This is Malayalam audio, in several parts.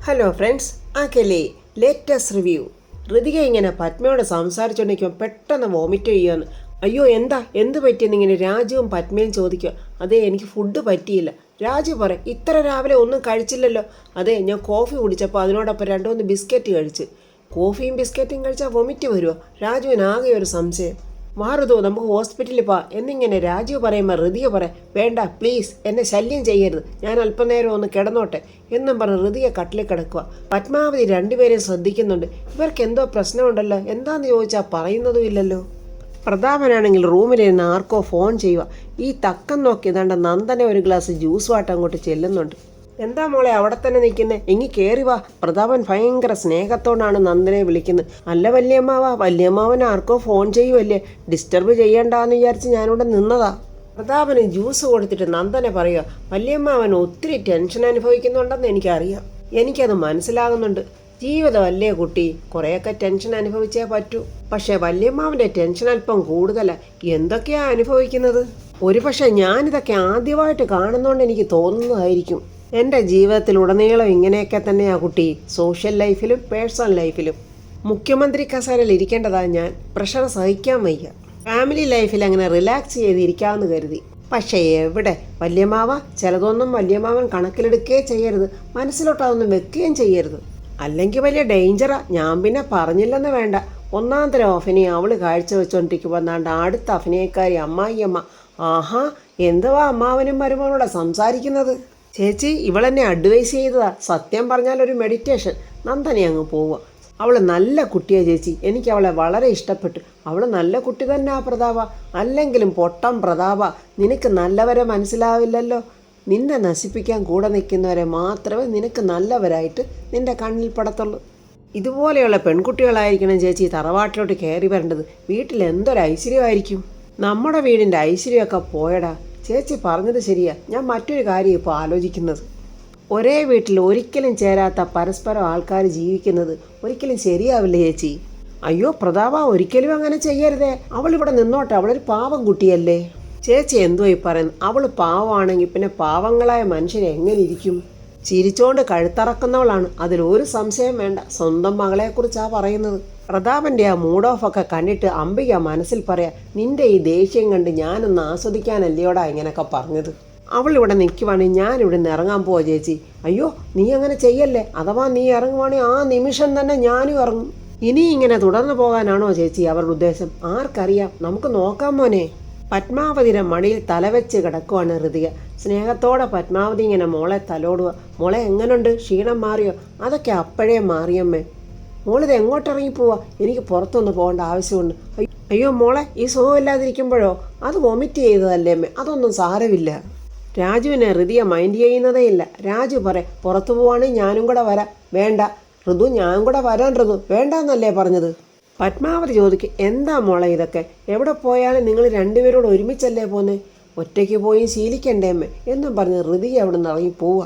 ഹലോ ഫ്രണ്ട്സ്, ആക്കല്ലേ ലേറ്റസ്റ്റ് റിവ്യൂ. ഋതിക ഇങ്ങനെ പത്മയോട് സംസാരിച്ചുകൊണ്ടിരിക്കുമ്പോൾ പെട്ടെന്ന് വോമിറ്റ് ചെയ്യുകയാണ്. അയ്യോ എന്ത് പറ്റിയെന്ന് ഇങ്ങനെ രാജുവും പത്മയും ചോദിക്കുക. അതെ, എനിക്ക് ഫുഡ് പറ്റിയില്ല. രാജു പറയും, ഇത്ര രാവിലെ ഒന്നും കഴിച്ചില്ലല്ലോ. അതെ, ഞാൻ കോഫി കുടിച്ചപ്പോൾ അതിനോടൊപ്പം 2-3 ബിസ്ക്കറ്റ് കഴിച്ച്. കോഫിയും ബിസ്ക്കറ്റും കഴിച്ചാൽ വൊമിറ്റ് വരുമോ? രാജുവിന് ആകെ ഒരു സംശയം. മാറുതോ, നമുക്ക് ഹോസ്പിറ്റലിൽ പോവാം എന്നിങ്ങനെ രാജീവ് പറയുമ്പോൾ ഋതിക പറയാം, വേണ്ട പ്ലീസ്, എന്നെ ശല്യം ചെയ്യരുത്, ഞാൻ അല്പനേരം ഒന്ന് കിടന്നോട്ടെ എന്നും പറഞ്ഞ് ഋതിക കട്ടിലിൽ കിടക്കുക. പത്മാവതി രണ്ടുപേരെയും ശ്രദ്ധിക്കുന്നുണ്ട്. ഇവർക്ക് എന്തോ പ്രശ്നമുണ്ടല്ലോ, എന്താന്ന് ചോദിച്ചാൽ പറയുന്നതും ഇല്ലല്ലോ. പ്രതാപനാണെങ്കിൽ റൂമിലിരുന്ന് ആർക്കോ ഫോൺ ചെയ്യുക. ഈ തക്കം നോക്കി ഏതാണ്ട് നന്ദനെ ഒരു ഗ്ലാസ് ജ്യൂസ് വാട്ട് അങ്ങോട്ട് ചെല്ലുന്നുണ്ട്. എന്താ മോളെ അവിടെ തന്നെ നിൽക്കുന്നത്, എങ്ങി കയറി വാ. പ്രതാപൻ ഭയങ്കര സ്നേഹത്തോടാണ് നന്ദനെ വിളിക്കുന്നത്. അല്ല വല്യമ്മാവൻ ആർക്കോ ഫോൺ ചെയ്യുമല്ലേ, ഡിസ്റ്റർബ് ചെയ്യണ്ടെന്ന് വിചാരിച്ച് ഞാനിവിടെ നിന്നതാ. പ്രതാപന് ജ്യൂസ് കൊടുത്തിട്ട് നന്ദനെ പറയുക, വല്യമ്മാവൻ ഒത്തിരി ടെൻഷൻ അനുഭവിക്കുന്നുണ്ടെന്ന് എനിക്കറിയാം, എനിക്കത് മനസ്സിലാകുന്നുണ്ട്. ജീവിതമല്ലേ കുട്ടി, കുറേയൊക്കെ ടെൻഷൻ അനുഭവിച്ചേ പറ്റൂ. പക്ഷേ വല്യമ്മാവൻ്റെ ടെൻഷൻ അല്പം കൂടുതലാണ്. എന്തൊക്കെയാ അനുഭവിക്കുന്നത്? ഒരുപക്ഷെ ഞാനിതൊക്കെ ആദ്യമായിട്ട് കാണുന്നതുകൊണ്ട് എനിക്ക് തോന്നുന്നതായിരിക്കും. എൻ്റെ ജീവിതത്തിലുടനീളം ഇങ്ങനെയൊക്കെ തന്നെയാ കുട്ടി, സോഷ്യൽ ലൈഫിലും പേഴ്സണൽ ലൈഫിലും. മുഖ്യമന്ത്രി കസേരയിൽ ഇരിക്കേണ്ടതാണ് ഞാൻ, പ്രഷർ സഹിക്കാൻ വയ്യ. ഫാമിലി ലൈഫിൽ അങ്ങനെ റിലാക്സ് ചെയ്തിരിക്കാമെന്ന് കരുതി. പക്ഷേ എവിടെ, വല്യമാവ ചിലതൊന്നും വല്യമാവൻ കണക്കിലെടുക്കുകയും ചെയ്യരുത്, മനസ്സിലോട്ടതൊന്നും വെക്കുകയും ചെയ്യരുത്, അല്ലെങ്കിൽ വലിയ ഡേഞ്ചറാ. ഞാൻ പിന്നെ പറഞ്ഞില്ലെന്ന് വേണ്ട, ഒന്നാം തരം അഭിനയം അവൾ കാഴ്ചവെച്ചുകൊണ്ടിരിക്കുമ്പോൾ എന്നാണ്ട് അടുത്ത അഭിനയക്കാരി അമ്മായിയമ്മ. ആഹാ, എന്തുവാ അമ്മാവനും മരുമകളോടെ സംസാരിക്കുന്നത്? ചേച്ചി, ഇവളെന്നെ അഡ്വൈസ് ചെയ്തതാ. സത്യം പറഞ്ഞാൽ ഒരു മെഡിറ്റേഷൻ. നന്ദനെ അങ്ങ് പോവുക. അവൾ നല്ല കുട്ടിയാണ് ചേച്ചി, എനിക്ക് അവളെ വളരെ ഇഷ്ടപ്പെട്ടു. അവൾ നല്ല കുട്ടി തന്നെ ആ പ്രതാപ. അല്ലെങ്കിലും പൊട്ടം പ്രതാപ, നിനക്ക് നല്ലവരെ മനസ്സിലാവില്ലല്ലോ. നിന്നെ നശിപ്പിക്കാൻ കൂടെ നിൽക്കുന്നവരെ മാത്രമേ നിനക്ക് നല്ലവരായിട്ട് നിന്റെ കണ്ണിൽ പെടത്തുള്ളൂ. ഇതുപോലെയുള്ള പെൺകുട്ടികളായിരിക്കണം ചേച്ചി തറവാട്ടിലോട്ട് കയറി വരേണ്ടത്. വീട്ടിൽ എന്തൊരു ഐശ്വര്യമായിരിക്കും. നമ്മുടെ വീടിൻ്റെ ഐശ്വര്യമൊക്കെ പോയടാ. ചേച്ചി പറഞ്ഞത് ശരിയാ. ഞാൻ മറ്റൊരു കാര്യം ഇപ്പോൾ ആലോചിക്കുന്നത്, ഒരേ വീട്ടിൽ ഒരിക്കലും ചേരാത്ത പരസ്പരം ആൾക്കാർ ജീവിക്കുന്നത് ഒരിക്കലും ശരിയാവില്ല ചേച്ചി. അയ്യോ പ്രതാപ, ഒരിക്കലും അങ്ങനെ ചെയ്യരുതേ. അവളിവിടെ നിന്നോട്ടെ, അവളൊരു പാവം കുട്ടിയല്ലേ. ചേച്ചി എന്തോ ഈ പറയുന്നത്? അവൾ പാവമാണെങ്കിൽ പിന്നെ പാവങ്ങളായ മനുഷ്യരെ എങ്ങനെ ഇരിക്കും? ചിരിച്ചോണ്ട് കഴുത്തറക്കുന്നവളാണ്, അതിലൊരു സംശയം വേണ്ട. സ്വന്തം മകളെക്കുറിച്ചാണ് പറയുന്നത്. പ്രതാപൻ്റെ ആ മൂഡ് ഓഫൊക്കെ കണ്ടിട്ട് അംബിക മനസ്സിൽ പറയാം, നിന്റെ ഈ ദേഷ്യം കണ്ട് ഞാനൊന്ന് ആസ്വദിക്കാനല്ലയോടാ ഇങ്ങനെയൊക്കെ പറഞ്ഞത്. അവൾ ഇവിടെ നിൽക്കുവാണെങ്കിൽ ഞാനിവിടെ നിന്ന് ഇറങ്ങാൻ പോവാ ചേച്ചി. അയ്യോ നീ അങ്ങനെ ചെയ്യല്ലേ, അഥവാ നീ ഇറങ്ങുവാണെങ്കിൽ ആ നിമിഷം തന്നെ ഞാനും ഇറങ്ങും. ഇനി ഇങ്ങനെ തുടർന്നു പോകാനാണോ ചേച്ചി അവരുടെ ഉദ്ദേശം? ആർക്കറിയാം, നമുക്ക് നോക്കാം മോനെ. പത്മാവതിയുടെ മടിയിൽ തലവെച്ച് കിടക്കുവാണ് ഋതിക. സ്നേഹത്തോടെ പത്മാവതി ഇങ്ങനെ മോളെ തലോടുക. മോളെ എങ്ങനുണ്ട്, ക്ഷീണം മാറിയോ? അതൊക്കെ അപ്പോഴേ മാറിയമ്മേ. മോളിത് എങ്ങോട്ടിറങ്ങിപ്പോവാ? എനിക്ക് പുറത്തൊന്ന് പോകേണ്ട ആവശ്യമുണ്ട്. അയ്യോ മോളെ, ഈ സുഖമില്ലാതിരിക്കുമ്പോഴോ? അത് വൊമിറ്റ് ചെയ്തതല്ലേ അമ്മേ, അതൊന്നും സാരമില്ല. രാജുവിനെ ഋതിയ മൈൻഡ് ചെയ്യുന്നതേ ഇല്ല. രാജു പറയും, പുറത്തു പോവാണെങ്കിൽ ഞാനും കൂടെ വരാം. വേണ്ട ഋതു, ഞാൻ കൂടെ വരാൻ. ഋതു വേണ്ടെന്നല്ലേ പറഞ്ഞത്? പത്മാവതി ചോദിക്കും, എന്താ മോളെ ഇതൊക്കെ? എവിടെ പോയാലും നിങ്ങൾ രണ്ടുപേരോട് ഒരുമിച്ചല്ലേ പോന്നെ, ഒറ്റയ്ക്ക് പോയി ശീലിക്കണ്ടേ അമ്മേ എന്നും പറഞ്ഞ് ഋതിക അവിടെ നിന്ന് ഇറങ്ങി പോവുക.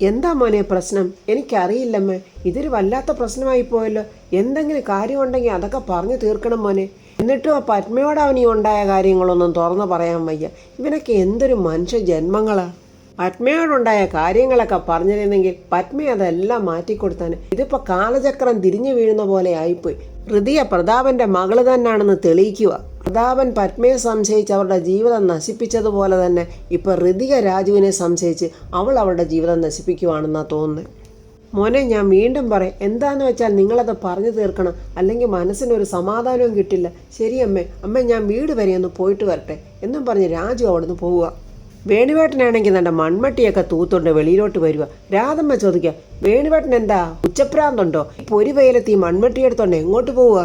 എന്താ മോനെ പ്രശ്നം? എനിക്കറിയില്ലമ്മേ, ഇതൊരു വല്ലാത്ത പ്രശ്നമായി പോയല്ലോ. എന്തെങ്കിലും കാര്യമുണ്ടെങ്കിൽ അതൊക്കെ പറഞ്ഞു തീർക്കണം മോനെ. എന്നിട്ടും ആ പത്മയോട് അവനീ ഉണ്ടായ കാര്യങ്ങളൊന്നും തുറന്നു പറയാൻ വയ്യ. ഇവനൊക്കെ എന്തൊരു മനുഷ്യ ജന്മങ്ങളാ. പത്മയോടുണ്ടായ കാര്യങ്ങളൊക്കെ പറഞ്ഞിരുന്നെങ്കിൽ പത്മ അതെല്ലാം മാറ്റിക്കൊടുത്താന്. ഇതിപ്പോൾ കാലചക്രം തിരിഞ്ഞു വീഴുന്ന പോലെ ആയിപ്പോയി. ഋതിയ പ്രതാപൻ്റെ മകള് തന്നെയാണെന്ന് തെളിയിക്കുക. പ്രതാപൻ പത്മയെ സംശയിച്ച് അവരുടെ ജീവിതം നശിപ്പിച്ചതുപോലെ തന്നെ ഇപ്പോൾ ഋതിക രാജുവിനെ സംശയിച്ച് അവൾ അവളുടെ ജീവിതം നശിപ്പിക്കുവാണെന്നാണ് തോന്നുന്നത്. മോനെ, ഞാൻ വീണ്ടും പറയാം, എന്താണെന്ന് വെച്ചാൽ നിങ്ങളത് പറഞ്ഞു തീർക്കണം, അല്ലെങ്കിൽ മനസ്സിനൊരു സമാധാനവും കിട്ടില്ല. ശരി അമ്മേ, ഞാൻ വീട് വരെ ഒന്ന് പോയിട്ട് വരട്ടെ എന്നും പറഞ്ഞ് രാജു അവിടെ നിന്ന് പോവുക. വേണുവേട്ടനാണെങ്കിൽ നല്ല മൺമട്ടിയൊക്കെ തൂത്തുകൊണ്ട് വെളിയിലോട്ട് വരിക. രാധമ്മ ചോദിക്കുക, വേണുവേട്ടൻ എന്താ ഉച്ചപ്രാന്തുണ്ടോ? ഇപ്പോൾ ഒരു വെയിലത്ത് ഈ മൺമട്ടി എടുത്തോണ്ട് എങ്ങോട്ട് പോവുക?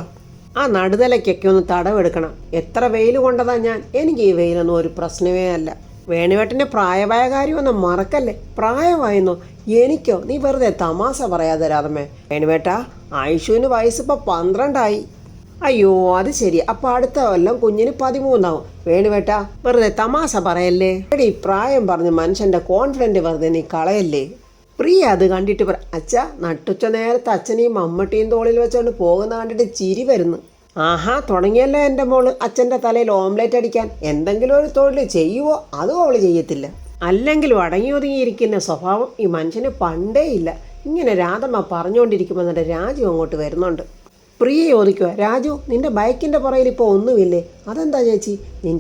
ആ നടുതലയ്ക്കൊക്കെ ഒന്ന് തടവെടുക്കണം. എത്ര വെയിൽ കൊണ്ടതാ ഞാൻ, എനിക്ക് ഈ വെയിലൊന്നും ഒരു പ്രശ്നമേ അല്ല. വേണുവേട്ടൻ്റെ പ്രായമായ കാര്യമൊന്നും മറക്കല്ലേ. പ്രായമായെന്നോ? എനിക്കോ? നീ വെറുതെ തമാശ പറയാതെ രാധമ്മേ. വേണുവേട്ടാ, ആയുഷുവിന് വയസ്സിപ്പോൾ 12 അയ്യോ അത് ശരി, അപ്പോൾ അടുത്ത കൊല്ലം കുഞ്ഞിന് 13 വേണുവേട്ടാ, വെറുതെ തമാശ പറയല്ലേ. എടി, പ്രായം പറഞ്ഞ് മനുഷ്യൻ്റെ കോൺഫിഡൻറ്റ് വെറുതെ നീ കളയല്ലേ. പ്രിയ അത് കണ്ടിട്ട് അച്ഛ, നട്ടുച്ച നേരത്തെ അച്ഛനെയും മമ്മട്ടിയും തോളിൽ വെച്ചുകൊണ്ട് പോകുന്ന കണ്ടിട്ട് ചിരി വരുന്നു. ആഹാ, തുടങ്ങിയല്ലോ എൻ്റെ മോള് അച്ഛൻ്റെ തലയിൽ ഓംലെറ്റ് അടിക്കാൻ. എന്തെങ്കിലും ഒരു തൊഴിൽ ചെയ്യുവോ? അതും അവൾ ചെയ്യത്തില്ല. അല്ലെങ്കിലും അടങ്ങി ഒതുങ്ങിയിരിക്കുന്ന സ്വഭാവം ഈ മനുഷ്യന് പണ്ടേ ഇല്ല. ഇങ്ങനെ രാധമ്മ പറഞ്ഞുകൊണ്ടിരിക്കുമ്പോൾ തന്നെ രാജു അങ്ങോട്ട് വരുന്നുണ്ട്. പ്രിയ ചോദിക്കുക, രാജു നിന്റെ ബൈക്കിൻ്റെ പുറയിൽ ഇപ്പോൾ ഒന്നുമില്ലേ? അതെന്താ ചേച്ചി?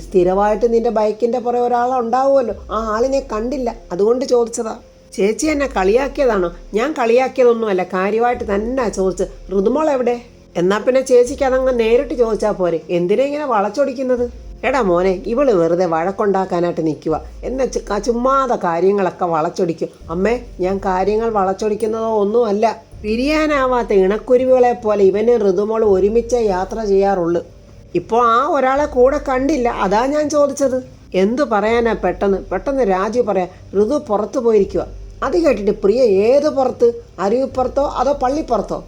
സ്ഥിരമായിട്ട് നിന്റെ ബൈക്കിൻ്റെ പുറകെ ഒരാളുണ്ടാവുമല്ലോ, ആ ആളിനെ കണ്ടില്ല, അതുകൊണ്ട് ചോദിച്ചതാ. ചേച്ചി എന്നെ കളിയാക്കിയതാണോ? ഞാൻ കളിയാക്കിയതൊന്നുമല്ല, കാര്യമായിട്ട് തന്നെ ചോദിച്ചത്. ഋതുമോൾ എവിടെ? എന്നാൽ പിന്നെ ചേച്ചിക്ക് അതങ്ങ് നേരിട്ട് ചോദിച്ചാൽ പോരെ, എന്തിനാ ഇങ്ങനെ വളച്ചൊടിക്കുന്നത്? എടാ മോനെ, ഇവള് വെറുതെ വഴക്കുണ്ടാക്കാനായിട്ട് നിൽക്കുക, എന്നെ ചുമ്മാതെ കാര്യങ്ങളൊക്കെ വളച്ചൊടിക്കും. അമ്മേ, ഞാൻ കാര്യങ്ങൾ വളച്ചൊടിക്കുന്നതോ ഒന്നുമല്ല. പിരിയാനാവാത്ത ഇണക്കുരുവികളെ പോലെ ഇവനും ഋതുമോളും ഒരുമിച്ച് യാത്ര ചെയ്യാറുള്ളു. ഇപ്പോൾ ആ ഒരാളെ കൂടെ കണ്ടില്ല, അതാ ഞാൻ ചോദിച്ചത്. എന്തു പറയാനാ? പെട്ടെന്ന് രാജു പറയാം, ഋതു പുറത്തു പോയിരിക്കുക. അത് കേട്ടിട്ട് പ്രിയ, ഏത് പുറത്ത്? അരുവിപ്പുറത്തോ അതോ പള്ളിപ്പുറത്തോ?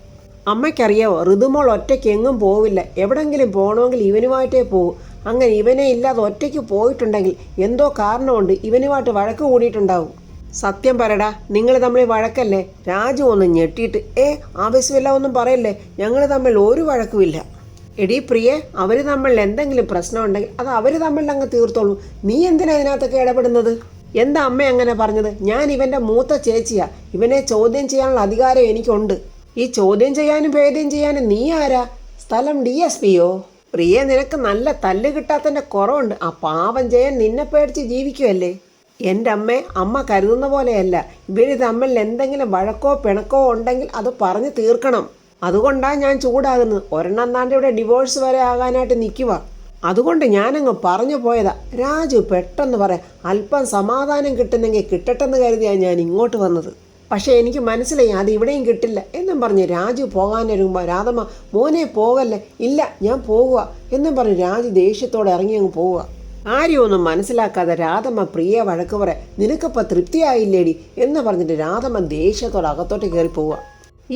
അമ്മയ്ക്കറിയാവോ, ഋതുമോൾ ഒറ്റയ്ക്ക് എങ്ങും പോവില്ല. എവിടെങ്കിലും പോകണമെങ്കിൽ ഇവനുമായിട്ടേ പോകും. അങ്ങനെ ഇവനെ ഇല്ലാതെ ഒറ്റയ്ക്ക് പോയിട്ടുണ്ടെങ്കിൽ എന്തോ കാരണമുണ്ട്, ഇവനുമായിട്ട് വഴക്ക് കൂടിയിട്ടുണ്ടാവും. സത്യം പറയടാ, നിങ്ങൾ തമ്മിൽ വഴക്കല്ലേ? രാജു ഒന്ന് ഞെട്ടിയിട്ട്, ആവശ്യമില്ല ഒന്നും പറയല്ലേ, ഞങ്ങൾ തമ്മിൽ ഒരു വഴക്കുമില്ല. എടീ പ്രിയെ, അവർ തമ്മിൽ എന്തെങ്കിലും പ്രശ്നം ഉണ്ടെങ്കിൽ അത് അവർ തമ്മിൽ അങ്ങ് തീർത്തോളൂ. നീ എന്തിനാ ഇതിനകത്തൊക്കെ ഇടപെടുന്നത്? എന്താ അമ്മ അങ്ങനെ പറഞ്ഞത്? ഞാൻ ഇവൻ്റെ മൂത്ത ചേച്ചിയാ. ഇവനെ ചോദ്യം ചെയ്യാനുള്ള അധികാരം എനിക്കുണ്ട്. ഈ ചോദ്യം ചെയ്യാനും ഭേദ്യം ചെയ്യാനും നീ ആരാ? സ്ഥലം DSPയോ? പ്രിയെ, നിനക്ക് നല്ല തല്ല് കിട്ടാത്തതിൻ്റെ കുറവുണ്ട്. ആ പാവം ജയൻ നിന്നെ പേടിച്ച് ജീവിക്കുമല്ലേ? എൻ്റെ അമ്മ കരുതുന്ന പോലെയല്ല. ഇവർ തമ്മിൽ എന്തെങ്കിലും വഴക്കോ പിണക്കോ ഉണ്ടെങ്കിൽ അത് പറഞ്ഞ് തീർക്കണം. അതുകൊണ്ടാണ് ഞാൻ ചൂടാകുന്നത്. ഒരെണ്ണം താണ്ട് ഇവിടെ ഡിവോഴ്സ് വരെ ആകാനായിട്ട് നിൽക്കുക. അതുകൊണ്ട് ഞാനങ്ങ് പറഞ്ഞു പോയതാ. രാജു പെട്ടെന്ന് പറയാം, അല്പം സമാധാനം കിട്ടുന്നെങ്കിൽ കിട്ടട്ടെന്ന് കരുതിയാണ് ഞാൻ ഇങ്ങോട്ട് വന്നത്. പക്ഷേ എനിക്ക് മനസ്സിലായി അത് ഇവിടെയും കിട്ടില്ല എന്നും പറഞ്ഞ് രാജു പോകാനൊരുങ്ങുമ്പോൾ രാധമ്മ, മോനെ പോകല്ലേ. ഇല്ല, ഞാൻ പോകുക എന്നും പറഞ്ഞ് രാജു ദേഷ്യത്തോടെ ഇറങ്ങി അങ്ങ് പോവുക. ആരെയൊന്നും മനസ്സിലാക്കാതെ രാധമ്മ പ്രിയ വഴക്ക് പറയാം, നിനക്കിപ്പോൾ തൃപ്തിയായില്ലേടി എന്ന് പറഞ്ഞിട്ട് രാധമ്മ ദേഷ്യത്തോടെ അകത്തോട്ട് കയറി പോവുക.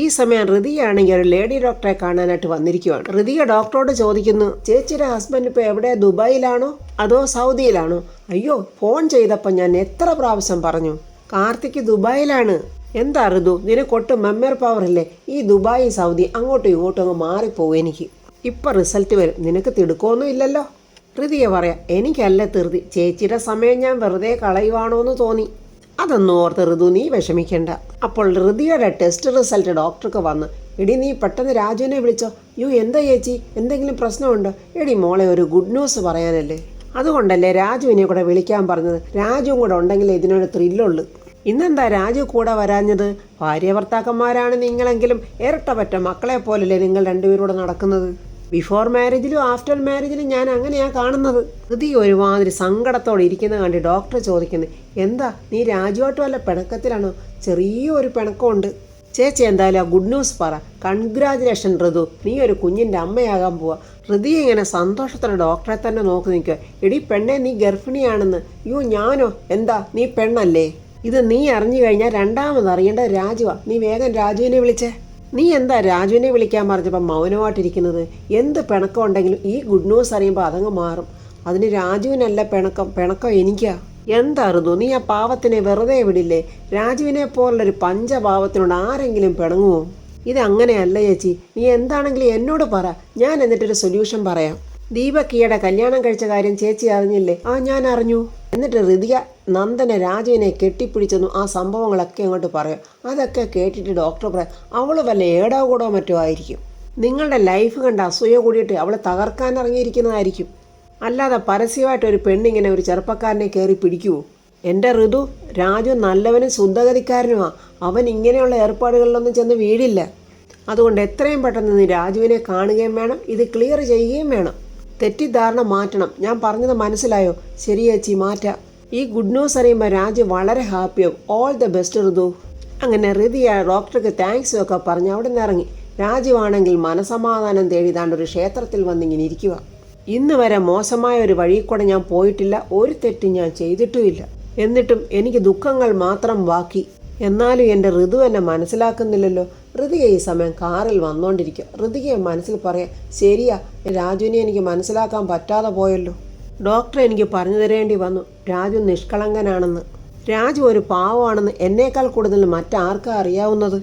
ഈ സമയം ഋതിയാണെങ്കിൽ ഒരു ലേഡി ഡോക്ടറെ കാണാനായിട്ട് വന്നിരിക്കുവാണ്. ഋതിയ ഡോക്ടറോട് ചോദിക്കുന്നു, ചേച്ചിയുടെ ഹസ്ബൻഡ് ഇപ്പോൾ എവിടെ? ദുബായിലാണോ അതോ സൗദിയിലാണോ? അയ്യോ, ഫോൺ ചെയ്തപ്പോൾ ഞാൻ എത്ര പ്രാവശ്യം പറഞ്ഞു, കാർത്തിക് ദുബായിലാണ്. എന്താ ഋതു, നിനക്കൊട്ടും മെമ്മറി പവർ ഇല്ലേ? ഈ ദുബായ് സൗദി അങ്ങോട്ടും ഇങ്ങോട്ടും അങ്ങ് മാറിപ്പോവും. എനിക്ക് ഇപ്പം റിസൾട്ട് വരും, നിനക്ക് തിടുക്കമൊന്നും ഇല്ലല്ലോ. ഋതിയെ പറയാം, എനിക്കല്ല ധൃതി, ചേച്ചിയുടെ സമയം ഞാൻ വെറുതെ കളയുവാണോ എന്ന് തോന്നി. അതൊന്നും ഓർത്ത് ഋതു നീ വിഷമിക്കണ്ട. അപ്പോൾ ഋതിയുടെ ടെസ്റ്റ് റിസൾട്ട് ഡോക്ടർക്ക് വന്ന്, എടി നീ പെട്ടെന്ന് രാജുവിനെ വിളിച്ചോ. എന്താ ചേച്ചി, എന്തെങ്കിലും പ്രശ്നമുണ്ടോ? എടി മോളെ, ഒരു ഗുഡ് ന്യൂസ് പറയാനല്ലേ, അതുകൊണ്ടല്ലേ രാജുവിനെ കൂടെ വിളിക്കാൻ പറഞ്ഞത്. രാജുവും കൂടെ ഉണ്ടെങ്കിൽ ഇതിനൊരു ത്രില്ലുള്ളൂ. ഇന്നെന്താ രാജു കൂടെ വരാഞ്ഞത്? ഭാര്യ ഭർത്താക്കന്മാരാണ് നിങ്ങളെങ്കിലും ഇരട്ടപ്പറ്റ മക്കളെ പോലല്ലേ നിങ്ങൾ രണ്ടുപേരൂടെ നടക്കുന്നത്. ബിഫോർ മാരേജിലും ആഫ്റ്റർ മാരേജിലും ഞാൻ അങ്ങനെയാണ് കാണുന്നത്. ഋതി ഒരുമാതിരി സങ്കടത്തോടെ ഇരിക്കുന്നത് കണ്ട് ഡോക്ടർ ചോദിക്കുന്നത്, എന്താ നീ രാജുവായിട്ട് വല്ല പിണക്കത്തിലാണോ? ചെറിയൊരു പിണക്കമുണ്ട്. ചേച്ചി എന്തായാലും ആ ഗുഡ് ന്യൂസ് പറ. കൺഗ്രാജുലേഷൻ ഋതു, നീ ഒരു കുഞ്ഞിൻ്റെ അമ്മയാകാൻ പോവാ. ഋതി ഇങ്ങനെ സന്തോഷത്തോടെ ഡോക്ടറെ തന്നെ നോക്കി നിൽക്കുക. എടി പെണ്ണെ, നീ ഗർഭിണിയാണെന്ന്. ഞാനോ? എന്താ നീ പെണ്ണല്ലേ? ഇത് നീ അറിഞ്ഞു കഴിഞ്ഞാൽ രണ്ടാമത് അറിയേണ്ട രാജുവാ. നീ വേഗം രാജുവിനെ വിളിച്ചേ. നീ എന്താ രാജുവിനെ വിളിക്കാൻ പറഞ്ഞപ്പോൾ മൗനമായിട്ടിരിക്കുന്നത്? എന്ത് പിണക്കം ഉണ്ടെങ്കിലും ഈ ഗുഡ് ന്യൂസ് അറിയുമ്പോൾ അതങ്ങ് മാറും. അതിന് രാജുവിനല്ല പിണക്കം എനിക്കാ. എന്താ ഋതു, നീ ആ പാവത്തിനെ വെറുതെ വിടില്ലേ? രാജുവിനെ പോലുള്ളൊരു പഞ്ചപാവത്തിനോട് ആരെങ്കിലും പിണങ്ങുമോ? ഇതങ്ങനെയല്ല ചേച്ചി, നീ എന്താണെങ്കിലും എന്നോട് പറ, ഞാൻ എന്നിട്ടൊരു സൊല്യൂഷൻ പറയാം. ദീപക്കിയുടെ കല്യാണം കഴിച്ച കാര്യം ചേച്ചി അറിഞ്ഞില്ലേ? ഞാൻ അറിഞ്ഞു. എന്നിട്ട് ഋതിക നന്ദനെ രാജുവിനെ കെട്ടിപ്പിടിച്ചെന്നു ആ സംഭവങ്ങളൊക്കെ അങ്ങോട്ട് പറയാം. അതൊക്കെ കേട്ടിട്ട് ഡോക്ടർ പറയാം, അവൾ വല്ല ഏടാകൂടോ മറ്റോ ആയിരിക്കും. നിങ്ങളുടെ ലൈഫ് കണ്ട് അസൂയ കൂടിയിട്ട് അവൾ തകർക്കാൻ ഇറങ്ങിയിരിക്കുന്നതായിരിക്കും. അല്ലാതെ പരസ്യമായിട്ട് ഒരു പെണ്ണിങ്ങനെ ഒരു ചെറുപ്പക്കാരനെ കയറി പിടിക്കുമോ? എൻ്റെ ഋതു, രാജു നല്ലവനും ശുദ്ധഗതിക്കാരനുമാണ്. അവൻ ഇങ്ങനെയുള്ള ഏർപ്പാടുകളിലൊന്നും ചെന്ന് വീഴില്ല. അതുകൊണ്ട് എത്രയും പെട്ടെന്ന് നീ രാജുവിനെ കാണുകയും വേണം, ഇത് ക്ലിയർ ചെയ്യുകയും വേണം. തെറ്റിദ്ധാരണ മാറ്റണം. ഞാൻ പറഞ്ഞത് മനസ്സിലായോ? ശരി ചേച്ചി, മാറ്റാം. ഈ ഗുഡ് ന്യൂസ് അറിയുമ്പോൾ രാജു വളരെ ഹാപ്പിയാവും. ഓൾ ദ ബെസ്റ്റ് ഋതു. അങ്ങനെ ഋതിയ ഡോക്ടർക്ക് താങ്ക്സും ഒക്കെ പറഞ്ഞ് അവിടെ നിന്ന് ഇറങ്ങി. രാജുവാണെങ്കിൽ മനസമാധാനം തേടിതാണ്ട് ഒരു ക്ഷേത്രത്തിൽ വന്നിങ്ങനെ ഇരിക്കുക. ഇന്ന് വരെ മോശമായ ഒരു വഴി കൂടെ ഞാൻ പോയിട്ടില്ല, ഒരു തെറ്റും ഞാൻ ചെയ്തിട്ടുമില്ല. എന്നിട്ടും എനിക്ക് ദുഃഖങ്ങൾ മാത്രം ബാക്കി. എന്നാലും എൻ്റെ ഋതു എന്നെ മനസ്സിലാക്കുന്നില്ലല്ലോ. ഋതിക ഈ സമയം കാറിൽ വന്നുകൊണ്ടിരിക്കുക. ഋതികയെ മനസ്സിൽ പറയാം, ശരിയാ, രാജുവിനെ എനിക്ക് മനസ്സിലാക്കാൻ പറ്റാതെ പോയല്ലോ. ഡോക്ടർ എനിക്ക് പറഞ്ഞു തരേണ്ടി വന്നു രാജു നിഷ്കളങ്കനാണെന്ന്. രാജു ഒരു പാവമാണെന്ന് എന്നേക്കാൾ കൂടുതൽ മറ്റാർക്കാ അറിയാവുന്നത്.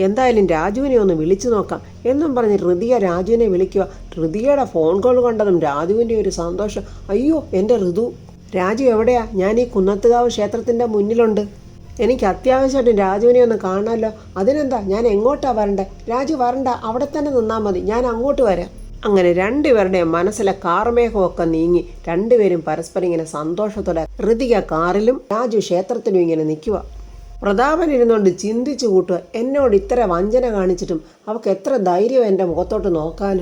എന്തായാലും രാജുവിനെ ഒന്ന് വിളിച്ചു നോക്കാം എന്നും പറഞ്ഞ് ഋതിക രാജുവിനെ വിളിക്കുക. ഋതികയുടെ ഫോൺ കോൾ കണ്ടതും രാജുവിൻ്റെ ഒരു സന്തോഷം. അയ്യോ എൻ്റെ ഋതു, രാജു എവിടെയാ? ഞാൻ ഈ കുന്നത്തുകാവ് ക്ഷേത്രത്തിൻ്റെ മുന്നിലുണ്ട്. എനിക്ക് അത്യാവശ്യമായിട്ട് രാജുവിനെ ഒന്ന് കാണാമല്ലോ. അതിനെന്താ, ഞാൻ എങ്ങോട്ടാ വരണ്ടേ? രാജു വരണ്ട, അവിടെ തന്നെ നിന്നാൽ മതി, ഞാൻ അങ്ങോട്ട് വരാം. അങ്ങനെ രണ്ടുപേരുടെയും മനസ്സിലെ കാർമേഘമൊക്കെ നീങ്ങി രണ്ടുപേരും പരസ്പരം ഇങ്ങനെ സന്തോഷത്തോടെ ഋതിക കാറിലും രാജു ക്ഷേത്രത്തിലും ഇങ്ങനെ നിൽക്കുക. പ്രതാപൻ ഇരുന്നുകൊണ്ട് ചിന്തിച്ചു കൂട്ടുക, എന്നോട് ഇത്ര വഞ്ചന കാണിച്ചിട്ടും അവൾക്ക് എത്ര ധൈര്യം എൻ്റെ മുഖത്തോട്ട് നോക്കാൻ.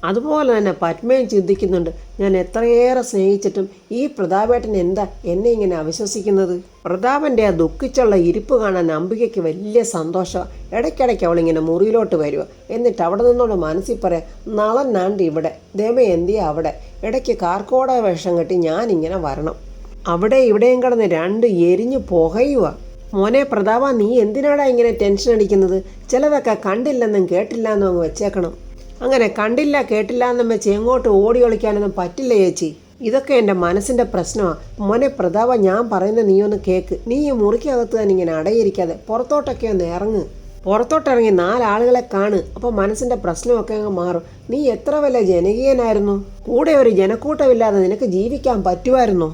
അതുപോലെ തന്നെ പത്മയും ചിന്തിക്കുന്നുണ്ട്, ഞാൻ എത്രയേറെ സ്നേഹിച്ചിട്ടും ഈ പ്രതാപേട്ടൻ എന്താ എന്നെ ഇങ്ങനെ അവിശ്വസിക്കുന്നത്. പ്രതാപൻ്റെ ആ ദുഃഖിച്ചുള്ള ഇരിപ്പ് കാണാൻ അംബികയ്ക്ക് വലിയ സന്തോഷം. ഇടയ്ക്കിടയ്ക്ക് അവളിങ്ങനെ മുറിയിലോട്ട് വരിക. എന്നിട്ട് അവിടെ നിന്നോട് മനസ്സിൽ പറയാം, നളനാണ്ട് ഇവിടെ, ദമയന്തിയ അവിടെ, ഇടയ്ക്ക് കാർക്കോട വേഷം കെട്ടി ഞാനിങ്ങനെ വരണം. അവിടെ ഇവിടെയും കിടന്ന് രണ്ട് എരിഞ്ഞു പുകയുക. മോനെ പ്രതാപ, നീ എന്തിനാടാ ഇങ്ങനെ ടെൻഷൻ അടിക്കുന്നത്? ചിലതൊക്കെ കണ്ടില്ലെന്നും കേട്ടില്ലെന്നും അങ്ങ് വെച്ചേക്കണം. അങ്ങനെ കണ്ടില്ല കേട്ടില്ല എന്നും വെച്ച് എങ്ങോട്ട് ഓടി ഒളിക്കാനൊന്നും പറ്റില്ല ചേച്ചി. ഇതൊക്കെ എൻ്റെ മനസ്സിൻ്റെ പ്രശ്നമാണ്. മോനെ പ്രതാപ, ഞാൻ പറയുന്നത് നീ ഒന്ന് കേൾക്ക്. നീ ഈ മുറിക്കകത്ത് തന്നെ ഇങ്ങനെ അടയിരിക്കാതെ പുറത്തോട്ടൊക്കെ ഒന്ന് ഇറങ്ങ്. പുറത്തോട്ടിറങ്ങി 4 ആളുകളെ കാണ്. അപ്പോൾ മനസ്സിൻ്റെ പ്രശ്നമൊക്കെ അങ്ങ് മാറും. നീ എത്ര വലിയ ജനകീയനായിരുന്നു. കൂടെ ഒരു ജനക്കൂട്ടമില്ലാതെ നിനക്ക് ജീവിക്കാൻ പറ്റുമായിരുന്നോ?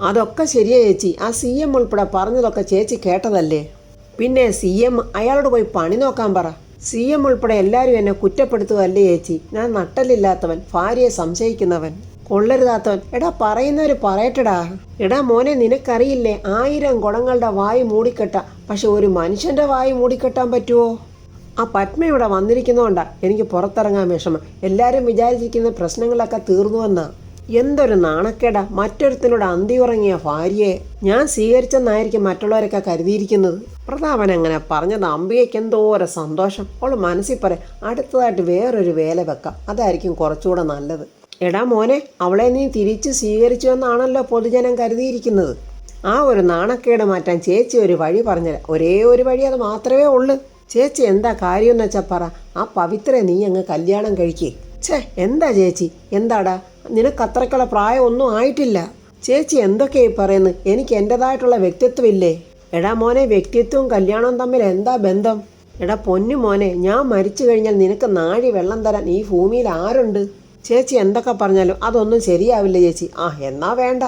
അതൊക്കെ ശരിയാ ചേച്ചി. ആ CM ഉൾപ്പെടെ പറഞ്ഞതൊക്കെ ചേച്ചി കേട്ടതല്ലേ. പിന്നെ CM അയാളോട് പോയി പണി നോക്കാൻ പറ. CM ഉൾപ്പെടെ എല്ലാവരും എന്നെ കുറ്റപ്പെടുത്തുകയല്ലേ ചേച്ചി. ഞാൻ നട്ടലില്ലാത്തവൻ, ഭാര്യയെ സംശയിക്കുന്നവൻ, കൊള്ളരുതാത്തവൻ. എടാ പറയുന്നവർ പറയട്ടടാ. എടാ മോനെ, നിനക്കറിയില്ലേ 1000 കുടങ്ങളുടെ വായി മൂടിക്കെട്ട, പക്ഷെ ഒരു മനുഷ്യൻ്റെ വായി മൂടിക്കെട്ടാൻ പറ്റുമോ? ആ പത്മ ഇവിടെ വന്നിരിക്കുന്നതുകൊണ്ടാ എനിക്ക് പുറത്തിറങ്ങാൻ വിഷമം. എല്ലാവരും വിചാരിച്ചിരിക്കുന്ന പ്രശ്നങ്ങളൊക്കെ തീർന്നുവെന്നാ. എന്തൊരു നാണക്കേടാ മറ്റൊരുത്തിനോട് അന്തി ഉറങ്ങിയ ഭാര്യയെ ഞാൻ സ്വീകരിച്ചെന്നായിരിക്കും മറ്റുള്ളവരൊക്കെ കരുതിയിരിക്കുന്നത്. പ്രതാപൻ അങ്ങനെ പറഞ്ഞത് അംബികയ്ക്ക് എന്തോരം സന്തോഷം. അവൾ മനസ്സിൽ പറയും, അടുത്തതായിട്ട് വേറൊരു വേല വെക്കാം, അതായിരിക്കും കുറച്ചുകൂടെ നല്ലത്. എടാ മോനെ, അവളെ നീ തിരിച്ച് സ്വീകരിച്ചു എന്നാണല്ലോ പൊതുജനം കരുതിയിരിക്കുന്നത്. ആ ഒരു നാണക്കേട് മാറ്റാൻ ചേച്ചി ഒരു വഴി പറഞ്ഞുതരാം. ഒരേ ഒരു വഴി, അത് മാത്രമേ ഉള്ളൂ. ചേച്ചി എന്താ കാര്യമെന്ന് വെച്ചാൽ പറ. ആ പവിത്രയെ നീ അങ്ങ് കല്യാണം കഴിക്കേ. എന്താ ചേച്ചി, എന്താടാ, നിനക്ക് അത്രയ്ക്കുള്ള പ്രായമൊന്നും ആയിട്ടില്ല. ചേച്ചി എന്തൊക്കെയായി പറയുന്നത്? എനിക്ക് എൻ്റെതായിട്ടുള്ള വ്യക്തിത്വമില്ലേ? എടാ മോനെ, വ്യക്തിത്വവും കല്യാണവും തമ്മിൽ എന്താ ബന്ധം? എടാ പൊന്നു മോനെ, ഞാൻ മരിച്ചു കഴിഞ്ഞാൽ നിനക്ക് നാഴി വെള്ളം തരാൻ ഈ ഭൂമിയിൽ ആരുണ്ട്? ചേച്ചി എന്തൊക്കെ പറഞ്ഞാലും അതൊന്നും ശരിയാവില്ല ചേച്ചി. എന്നാ വേണ്ട.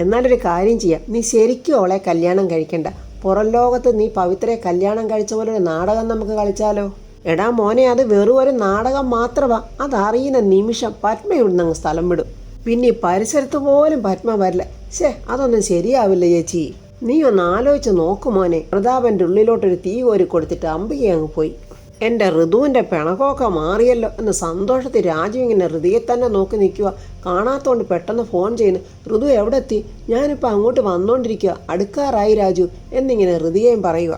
എന്നാലൊരു കാര്യം ചെയ്യാം, നീ ശരിക്കും അവളെ കല്യാണം കഴിക്കണ്ട. പുറം ലോകത്ത് നീ പവിത്രയെ കല്യാണം കഴിച്ച പോലെ ഒരു നാടകം നമുക്ക് കളിച്ചാലോ? എടാ മോനെ, അത് വെറും ഒരു നാടകം മാത്രമാ. അതറിയുന്ന നിമിഷം പത്മ ഇവിടുന്ന് അങ്ങ് സ്ഥലം വിടും. പിന്നെ ഈ പരിസരത്ത് പോലും പത്മ വരില്ല. അതൊന്നും ശരിയാവില്ല ചേച്ചി. നീ ഒന്ന് ആലോചിച്ച് നോക്കു മോനെ. പ്രതാപൻ്റെ ഉള്ളിലോട്ടൊരു തീ കോരി കൊടുത്തിട്ട് അംബിക അങ്ങ് പോയി. എൻ്റെ ഋതുവിൻ്റെ പിണക്കമൊക്കെ മാറിയല്ലോ എന്ന് സന്തോഷത്തിൽ രാജു ഇങ്ങനെ ഋതിയെ തന്നെ നോക്കി നിൽക്കുക. കാണാത്തോണ്ട് പെട്ടെന്ന് ഫോൺ ചെയ്യുന്നു. ഋതു എവിടെ എത്തി? ഞാനിപ്പോൾ അങ്ങോട്ട് വന്നുകൊണ്ടിരിക്കുക, അടുക്കാറായി രാജു എന്നിങ്ങനെ ഋതിയെയും പറയുക.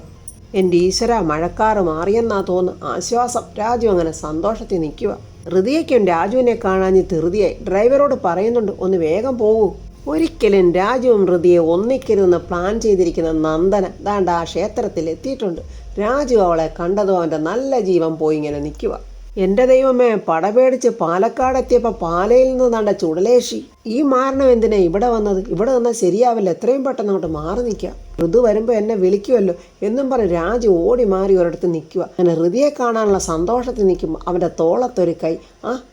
എൻ്റെ ഈശ്വര, മഴക്കാറ് മാറിയെന്നാ തോന്നുന്നു. ആശ്വാസം. രാജു അങ്ങനെ സന്തോഷത്തിൽ നിൽക്കുക. ഋതിയയ്ക്കും രാജുവിനെ കാണാഞ്ഞ് ധൃതിയായി. ഡ്രൈവറോട് പറയുന്നുണ്ട്, ഒന്ന് വേഗം പോകൂ. ഒരിക്കലും രാജുവും ഋതിയെ ഒന്നിക്കരുതെന്ന് പ്ലാൻ ചെയ്തിരിക്കുന്ന നന്ദന ദാണ്ട ആ ക്ഷേത്രത്തിൽ എത്തിയിട്ടുണ്ട്. രാജു അവളെ കണ്ടതും അവൻ്റെ നല്ല ജീവൻ പോയി ഇങ്ങനെ നിൽക്കുക. എൻ്റെ ദൈവമേ, പടപേടിച്ച് പാലക്കാട് എത്തിയപ്പോൾ പാലയിൽ നിന്ന് ദാണ്ട ചുടലേശി. ഈ മാരണം എന്തിനാ ഇവിടെ വന്നത്? ഇവിടെ നിന്നാൽ ശരിയാവില്ല, എത്രയും പെട്ടെന്ന് അങ്ങോട്ട് മാറി നിൽക്കുക. ഋതു വരുമ്പോൾ എന്നെ വിളിക്കുമല്ലോ എന്നും പറഞ്ഞ് രാജു ഓടി മാറി ഒരിടത്ത് നിൽക്കുക. അങ്ങനെ ഋതിയെ കാണാനുള്ള സന്തോഷത്തിൽ നിൽക്കുമ്പോൾ അവൻ്റെ തോളത്തൊരു കൈ.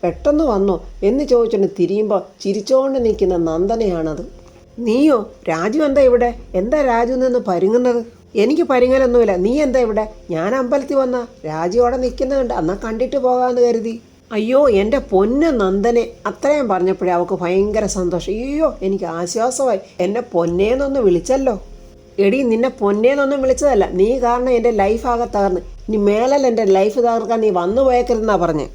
പെട്ടെന്ന് വന്നോ എന്ന് ചോദിച്ചുകൊണ്ട് തിരിയുമ്പോൾ ചിരിച്ചോണ്ട് നിൽക്കുന്ന നന്ദനയാണത്. നീയോ? രാജു എന്താ ഇവിടെ? എന്താ രാജു നിന്ന് പരുങ്ങുന്നത്? എനിക്ക് പരിങ്ങലൊന്നുമില്ല. നീ എന്താ ഇവിടെ? ഞാൻ അമ്പലത്തിൽ വന്ന രാജു അവിടെ നിൽക്കുന്നുണ്ട്, എന്നാൽ കണ്ടിട്ട് പോകാമെന്ന് കരുതി. അയ്യോ എൻ്റെ പൊന്ന് നന്ദനെ. അത്രയും പറഞ്ഞപ്പോഴേ അവൾക്ക് ഭയങ്കര സന്തോഷം. അയ്യോ എനിക്ക് ആശ്വാസമായി. എന്നെ പൊന്നേന്നൊന്ന് വിളിച്ചല്ലോ. എടി, നിന്നെ പൊന്നേന്നൊന്നും വിളിച്ചതല്ല, നീ കാരണം എൻ്റെ ലൈഫാകെ തകർന്ന്. ഇനി മേലല്ല എൻ്റെ ലൈഫ് തകർക്കാൻ നീ വന്നു പോയേക്കരുതെന്നാ പറഞ്ഞ്.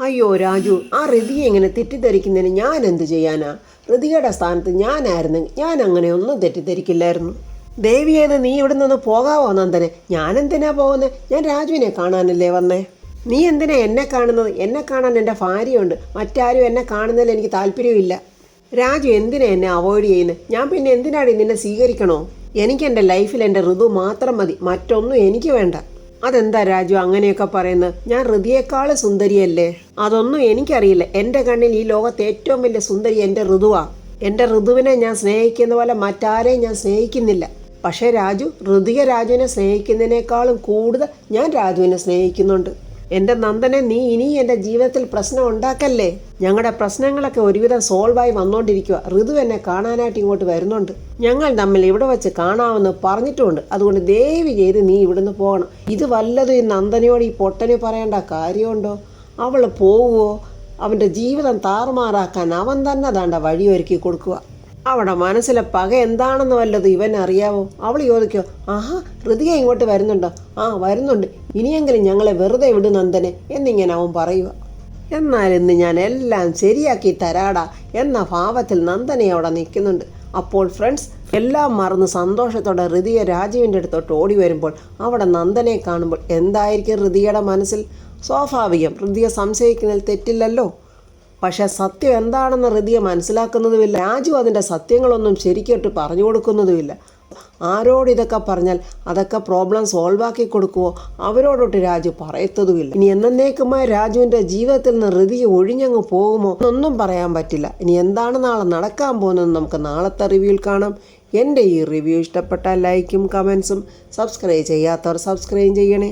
അയ്യോ രാജു, ആ ഋതിയെ ഇങ്ങനെ തെറ്റിദ്ധരിക്കുന്നതിന് ഞാൻ എന്ത് ചെയ്യാനാ? ഋതികയുടെ സ്ഥാനത്ത് ഞാനായിരുന്നെങ്കിൽ ഞാൻ അങ്ങനെയൊന്നും തെറ്റിദ്ധരിക്കില്ലായിരുന്നു. ദേവിയേത്, നീ ഇവിടെ നിന്ന് പോകാവോ നന്ദനെ? ഞാനെന്തിനാ പോകുന്നത്? ഞാൻ രാജുവിനെ കാണാനല്ലേ വന്നേ. നീ എന്തിനാ എന്നെ കാണുന്നത്? എന്നെ കാണാൻ എൻ്റെ ഭാര്യയുണ്ട്. മറ്റാരും എന്നെ കാണുന്നതിൽ എനിക്ക് താല്പര്യമില്ല. രാജു എന്തിനാ എന്നെ അവോയ്ഡ് ചെയ്യുന്നത്? ഞാൻ പിന്നെ എന്തിനാടി നിന്നെ സ്വീകരിക്കണോ? എനിക്ക് എൻ്റെ ലൈഫിൽ എൻ്റെ ഋതു മാത്രം മതി, മറ്റൊന്നും എനിക്ക് വേണ്ട. അതെന്താ രാജു അങ്ങനെയൊക്കെ പറയുന്നത്? ഞാൻ ഋതിയേക്കാൾ സുന്ദരിയല്ലേ? അതൊന്നും എനിക്കറിയില്ല. എൻ്റെ കണ്ണിൽ ഈ ലോകത്ത് ഏറ്റവും വലിയ സുന്ദരി എൻ്റെ ഋതുവാ. എൻ്റെ ഋതുവിനെ ഞാൻ സ്നേഹിക്കുന്ന പോലെ മറ്റാരെയും ഞാൻ സ്നേഹിക്കുന്നില്ല. പക്ഷേ രാജു, ഋതിക രാജുവിനെ സ്നേഹിക്കുന്നതിനേക്കാളും കൂടുതൽ ഞാൻ രാജുവിനെ സ്നേഹിക്കുന്നുണ്ട്. എൻ്റെ നന്ദനെ, നീ ഇനി എൻ്റെ ജീവിതത്തിൽ പ്രശ്നം ഉണ്ടാക്കല്ലേ. ഞങ്ങളുടെ പ്രശ്നങ്ങളൊക്കെ ഒരുവിധം സോൾവായി വന്നുകൊണ്ടിരിക്കുക. ഋതു എന്നെ കാണാനായിട്ട് ഇങ്ങോട്ട് വരുന്നുണ്ട്. ഞങ്ങൾ തമ്മിൽ ഇവിടെ വെച്ച് കാണാമെന്ന് പറഞ്ഞിട്ടുമുണ്ട്. അതുകൊണ്ട് ദയവ് ചെയ്ത് നീ ഇവിടുന്ന് പോകണം. ഇത് വല്ലതും ഈ നന്ദനയോട് ഈ പൊട്ടന് പറയേണ്ട കാര്യമുണ്ടോ? അവൾ പോവുമോ? അവൻ്റെ ജീവിതം താറുമാറാക്കാൻ അവൻ തന്നെ താണ്ട വഴിയൊരുക്കി കൊടുക്കുക. അവിടെ മനസ്സിലെ പക എന്താണെന്ന് വല്ലതും ഇവൻ അറിയാവോ? അവൾ ചോദിക്കോ, ആഹാ ഋതിക ഇങ്ങോട്ട് വരുന്നുണ്ടോ? ആ വരുന്നുണ്ട്, ഇനിയെങ്കിലും ഞങ്ങളെ വെറുതെ വിട് നന്ദനെ എന്നിങ്ങനെ അവൻ പറയുക. എന്നാൽ ഇന്ന് ഞാൻ എല്ലാം ശരിയാക്കി തരാടാ എന്ന ഭാവത്തിൽ നന്ദനെ അവിടെ നിൽക്കുന്നുണ്ട്. അപ്പോൾ ഫ്രണ്ട്സ്, എല്ലാം മറന്ന് സന്തോഷത്തോടെ ഋതിക രാജുവിൻ്റെ അടുത്തോട്ട് ഓടി വരുമ്പോൾ അവിടെ നന്ദനെ കാണുമ്പോൾ എന്തായിരിക്കും ഋതികയുടെ മനസ്സിൽ? സ്വാഭാവികം, ഋതിക സംശയിക്കുന്നതിൽ തെറ്റില്ലല്ലോ. പക്ഷേ സത്യം എന്താണെന്ന് ഋതിക മനസ്സിലാക്കുന്നതുമില്ല. രാജു അതിൻ്റെ സത്യങ്ങളൊന്നും ശരിക്കിട്ട് പറഞ്ഞു കൊടുക്കുന്നതുമില്ല. ആരോട് ഇതൊക്കെ പറഞ്ഞാൽ അതൊക്കെ പ്രോബ്ലം സോൾവ് ആക്കി കൊടുക്കുമോ അവരോടൊട്ട് രാജു പറയത്തതുമില്ല. ഇനി എന്നേക്കുമായി രാജുവിൻ്റെ ജീവിതത്തിൽ നിന്ന് ഋതിക ഒഴിഞ്ഞങ്ങ് പോകുമോ എന്നൊന്നും പറയാൻ പറ്റില്ല. ഇനി എന്താണ് നാളെ നടക്കാൻ പോകുന്നത് നമുക്ക് നാളത്തെ റിവ്യൂവിൽ കാണാം. എൻ്റെ ഈ റിവ്യൂ ഇഷ്ടപ്പെട്ടാൽ ലൈക്കും കമൻസും, സബ്സ്ക്രൈബ് ചെയ്യാത്തവർ സബ്സ്ക്രൈബ് ചെയ്യണേ.